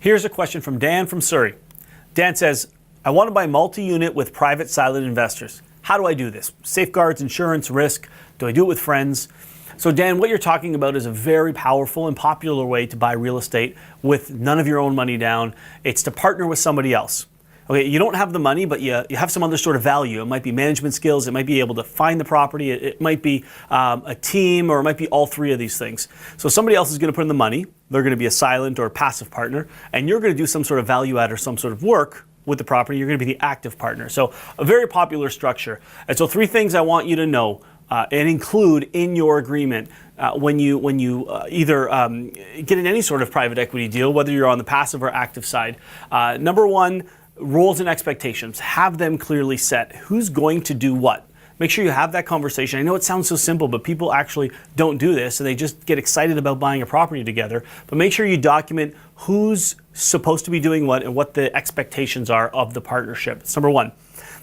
Here's a question from Dan from Surrey. Dan says, I want to buy multi-unit with private silent investors. How do I do this? Safeguards, insurance, risk. Do I do it with friends? So Dan, what you're talking about is a very powerful and popular way to buy real estate with none of your own money down. It's to partner with somebody else. Okay, you don't have the money, but you have some other sort of value. It might be management skills. It might be able to find the property. It might be a team, or it might be all three of these things. So somebody else is going to put in the money. They're going to be a silent or passive partner, and you're going to do some sort of value add or some sort of work with the property. You're going to be the active partner. So a very popular structure. And so three things I want you to know and include in your agreement when you either get in any sort of private equity deal, whether you're on the passive or active side. Number one, roles and expectations. Have them clearly set. Who's going to do what? Make sure you have that conversation. I know it sounds so simple, but people actually don't do this, and they just get excited about buying a property together. But make sure you document who's supposed to be doing what and what the expectations are of the partnership. That's number one.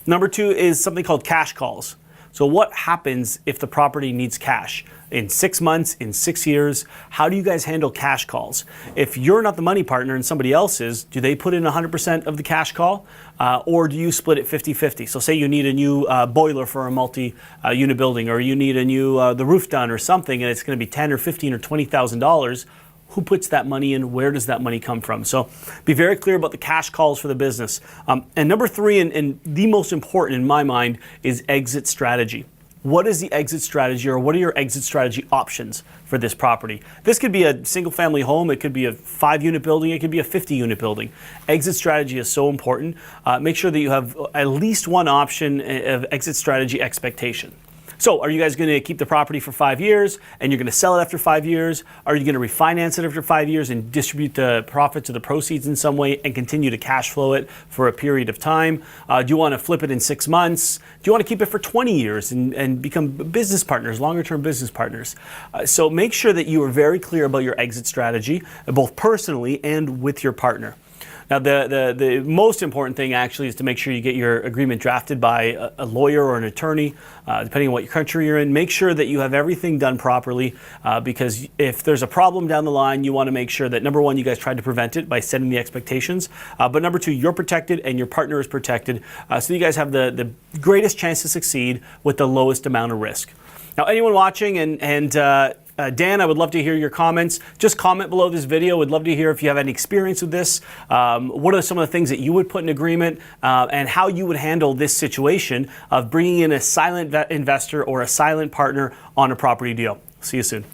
Number two is something called cash calls. So what happens if the property needs cash? In 6 months, in 6 years, how do you guys handle cash calls? If you're not the money partner and somebody else is, do they put in 100% of the cash call? Or do you split it 50-50? So say you need a new boiler for a multi-unit building, or you need a new the roof done or something, and it's going to be $10,000 or $15,000 or $20,000. Who puts that money in? Where does that money come from? So be very clear about the cash calls for the business. And number three, and the most important in my mind, is exit strategy. What is the exit strategy, or what are your exit strategy options for this property? This could be a single family home. It could be a 5-unit building. It could be a 50-unit building. Exit strategy is so important. Make sure that you have at least one option of exit strategy expectation. So are you guys going to keep the property for 5 years and you're going to sell it after 5 years? Are you going to refinance it after 5 years and distribute the profits or the proceeds in some way and continue to cash flow it for a period of time? Do you want to flip it in 6 months? Do you want to keep it for 20 years and become business partners, longer term business partners? So make sure that you are very clear about your exit strategy, both personally and with your partner. Now, the most important thing actually is to make sure you get your agreement drafted by a lawyer or an attorney, depending on what country you're in. Make sure that you have everything done properly, because if there's a problem down the line, you want to make sure that, number one, you guys tried to prevent it by setting the expectations, but number two, you're protected and your partner is protected, so you guys have the greatest chance to succeed with the lowest amount of risk. Now, anyone watching and Dan, I would love to hear your comments. Just comment below this video. Would love to hear if you have any experience with this. What are some of the things that you would put in agreement, and how you would handle this situation of bringing in a silent investor or a silent partner on a property deal. See you soon.